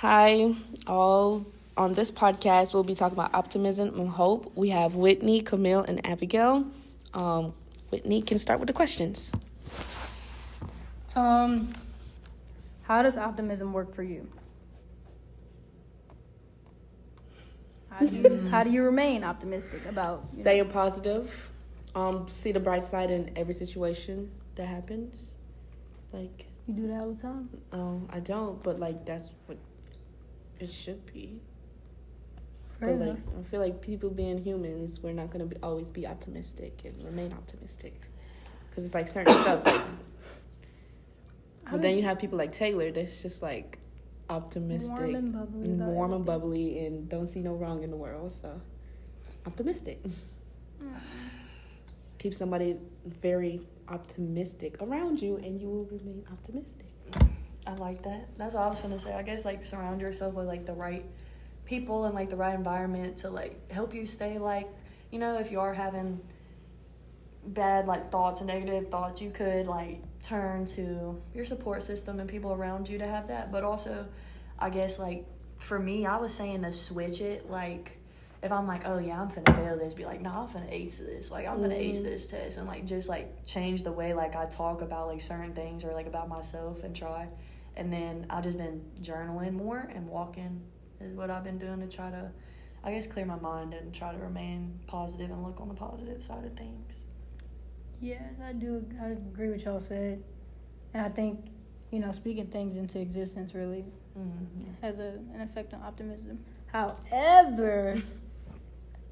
Hi, all. On this podcast, we'll be talking about optimism and hope. We have Whitney, Camille, and Abigail. Whitney can start with the questions. How does optimism work for you? How do you remain optimistic about Staying positive. See the bright side in every situation that happens. Like, you do that all the time? I don't, but like that's what it should be. Fair But enough. like, I feel like people being humans, we're not gonna always be optimistic and remain optimistic, because it's like certain stuff. Like, but then you have people like Taylor that's just like optimistic, warm and bubbly, and don't see no wrong in the world. So optimistic. Keep somebody very optimistic around you, and you will remain optimistic. I like that. That's what I was going to say. I guess, like, surround yourself with, like, the right people and, like, the right environment to, like, help you stay, like, you know, if you are having bad, like, thoughts and negative thoughts, you could, like, turn to your support system and people around you to have that. But also, I guess, like, for me, I was saying to switch it, like, if I'm like, oh, yeah, I'm finna fail this, be like, no, I'm finna ace this. Like, I'm gonna ace this test. And, like, just, like, change the way, like, I talk about, like, certain things or, like, about myself and try. And then I've just been journaling more and walking is what I've been doing to try to, I guess, clear my mind and try to remain positive and look on the positive side of things. Yes, I do. I agree with y'all said. And I think, speaking things into existence really has an effect on optimism. However,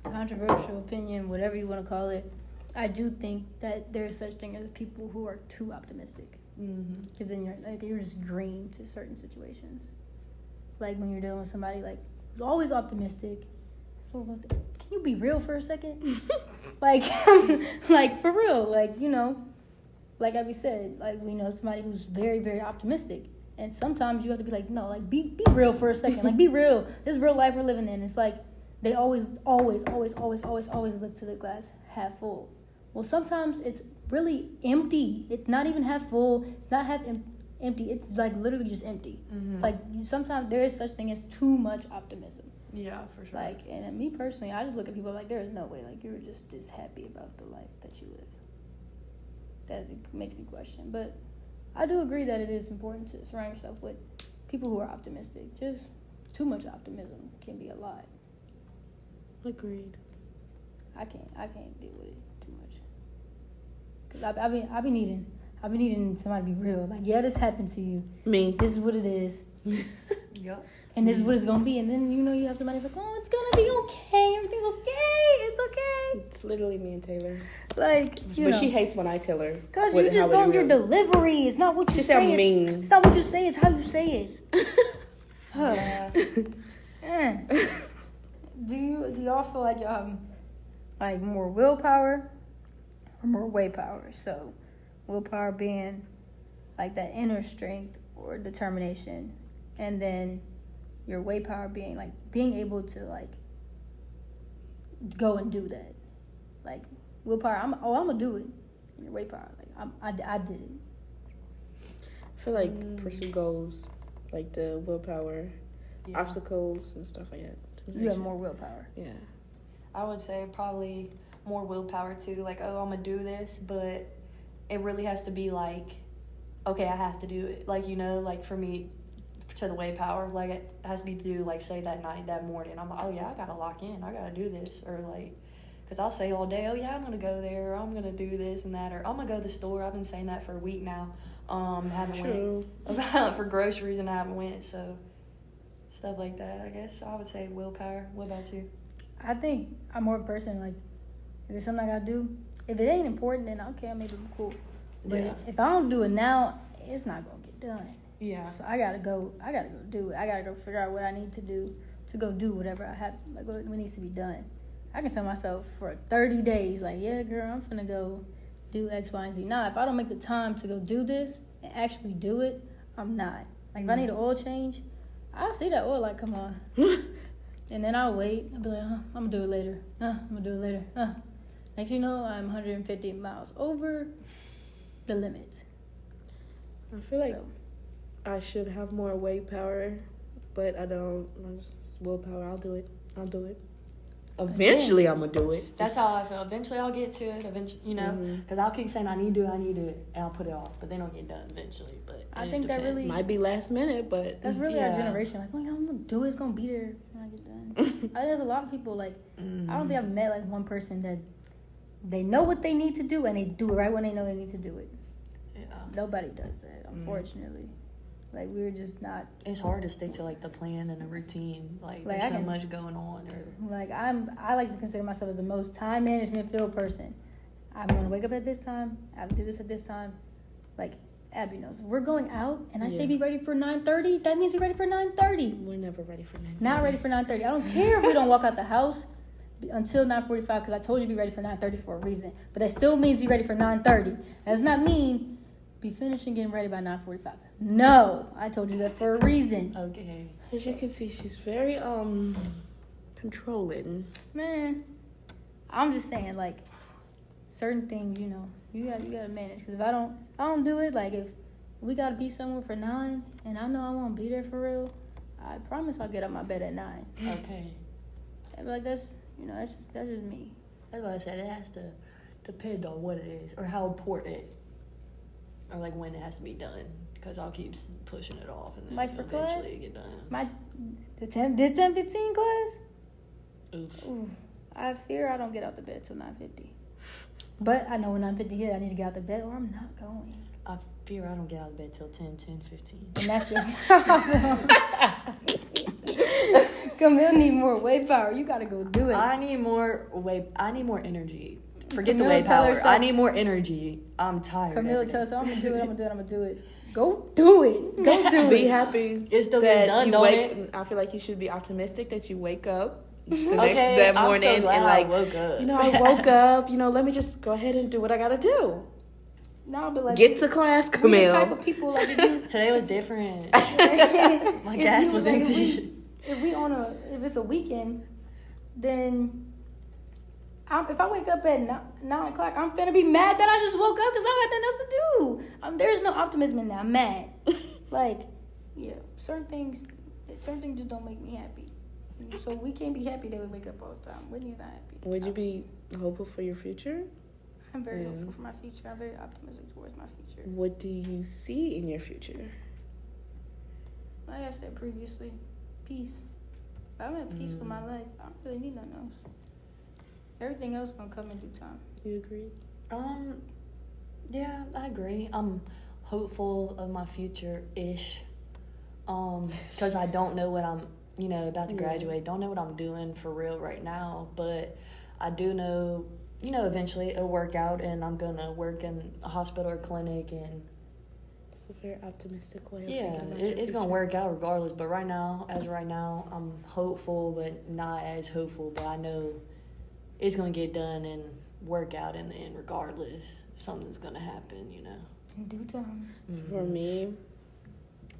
controversial opinion, whatever you want to call it, I do think that there's such thing as people who are too optimistic. Because then you're just green to certain situations. Like when you're dealing with somebody like who's always optimistic. So can you be real for a second? like for real, like Abby said, like we know somebody who's very, very optimistic. And sometimes you have to be like, no, like be real for a second. Like be real. This is real life we're living in. It's like they always look to the glass half full. Well, sometimes it's really empty. It's not even half full. It's not half empty. It's like literally just empty. Like sometimes there is such thing as too much optimism. Yeah, for sure. Like, and me personally, I just look at people like there is no way. Like you're just this happy about the life that you live. That makes me question. But I do agree that it is important to surround yourself with people who are optimistic. Just too much optimism can be a lot. Agreed. I can't deal with it too much. Cause I be needing somebody to be real. Like, yeah, this happened to you. Me. This is what it is. Yep. And this is what it's gonna be. And then you have somebody that's like, oh, it's gonna be okay. Everything's okay. It's okay. It's literally me and Taylor. Like, but she hates when I tell her. Cause you just don't your delivery. It's not what you say. It's not what you say. It's how you say it. Do y'all feel like y'all have like more willpower or more way power? So willpower being like that inner strength or determination, and then your way power being like being able to like go and do that. Like willpower, I'm gonna do it. And your way power, like I did it. I feel like pursue goals, like the willpower, obstacles and stuff like that. You have more willpower. Yeah. I would say probably more willpower too. Like, oh, I'm gonna do this, but it really has to be like, okay, I have to do it. Like, like for me, to the way power, like it has to be due, like say that night, that morning. I'm like, oh yeah, I gotta lock in. I gotta do this, or like, because I'll say all day, oh yeah, I'm gonna go there, or I'm gonna do this and that, or I'm gonna go to the store. I've been saying that for a week now. Haven't went for groceries and I haven't went. So stuff like that, I guess I would say willpower. What about you? I think I'm more a person like if it's something I gotta do, if it ain't important, then okay, maybe I'm cool. But if I don't do it now, it's not gonna get done. Yeah. So I gotta go do it. I gotta go figure out what I need to do to go do whatever I have, like what needs to be done. I can tell myself for 30 days, like, yeah, girl, I'm finna go do X, Y, and Z. Now, if I don't make the time to go do this and actually do it, I'm not. Like, if I need an oil change, I'll see that oil light come on. And then I'll wait. I'll be like, I'm gonna do it later. I'm gonna do it later. Next you know, I'm 150 miles over the limit. I feel like I should have more weight power, but I don't. Just willpower. I'll do it. Eventually, I'm gonna do it. That's how I feel. Eventually, I'll get to it. Eventually, you know, because I'll keep saying I need to, and I'll put it off, but then I'll get done eventually. But I think that really might be last minute, but that's really our generation. Like, oh, yeah, I'm gonna do it. It's gonna be there when I get done. I think there's a lot of people like I don't think I've met like one person that they know what they need to do and they do it right when they know they need to do it. Yeah. Nobody does that, unfortunately. Like, we're just not. It's hard to stick to like the plan and a routine. Like there's so much going on. Like I like to consider myself as the most time management filled person. I'm gonna wake up at this time. I have to do this at this time. Like Abby knows, if we're going out and I say be ready for 9:30. That means be ready for 9:30. We're never ready for 9:30. Not ready for 9:30. I don't care if we don't walk out the house until 9:45 because I told you be ready for 9:30 for a reason. But that still means be ready for 9:30. That does not mean be finishing getting ready by 9:45. No, I told you that for a reason. Okay. As you can see, she's very controlling. Man, I'm just saying, like, certain things, you know, you gotta manage. Because if I don't do it. Like, if we gotta be somewhere for 9 and I know I won't be there for real, I promise I'll get out my bed at 9. Okay. And like that's just me. That's why I said it has to depend on what it is or how important, or like when it has to be done. Because I'll keep pushing it off and then Like for eventually class? it get done. This 10:15 class. Oof. Ooh, I fear I don't get out the bed till 9:50. But I know when 9:50 hit, I need to get out the bed or I'm not going. I fear I don't get out of bed till 10:15. And that's your Camille need more weight power. You gotta go do it. I need more energy. Forget Camille the weight tell power. herself- I need more energy. I'm tired. Camille every day. tells her, I'm gonna do it. Go do it. Go do Be it. happy. It still that gets done, you don't wake. it? I feel like you should be optimistic that you wake up that morning I'm so glad and like, I woke up. I woke up. Let me just go ahead and do what I gotta do. No, but like Get to class, we the Camille. type of people like if you Today was different. My If gas you- was like, empty. if it's a weekend, then if I wake up at 9 o'clock, I'm finna be mad that I just woke up because I don't got nothing else to do. There's no optimism in that. I'm mad. Like, yeah, certain things just don't make me happy. So we can't be happy that we wake up all the time. Whitney's not happy. Would you be hopeful for your future? I'm very hopeful for my future. I'm very optimistic towards my future. What do you see in your future? Like I said previously, peace. If I'm at peace with my life, I don't really need nothing else. Everything else gonna come in due time. You agree? Yeah, I agree. I'm hopeful of my future-ish. Because I don't know what I'm, about to graduate. Don't know what I'm doing for real right now. But I do know, eventually it'll work out and I'm going to work in a hospital or clinic. And It's a very optimistic way of yeah, thinking about your it's going to future. work out regardless. But right now, I'm hopeful, but not as hopeful. But I know it's going to get done and work out in the end regardless. Something's going to happen, In due time. For me,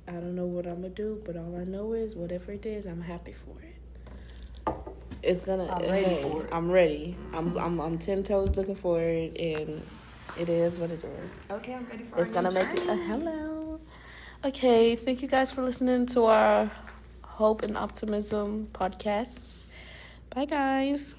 I don't know what I'm gonna do, but all I know is whatever it is, I'm happy for it. It's gonna. I'm ready for it. I'm ready. I'm 10 toes looking for it, and it is what it is. Okay, I'm ready for It's gonna make it. Hello. Okay, thank you guys for listening to our Hope and Optimism podcast. Bye, guys.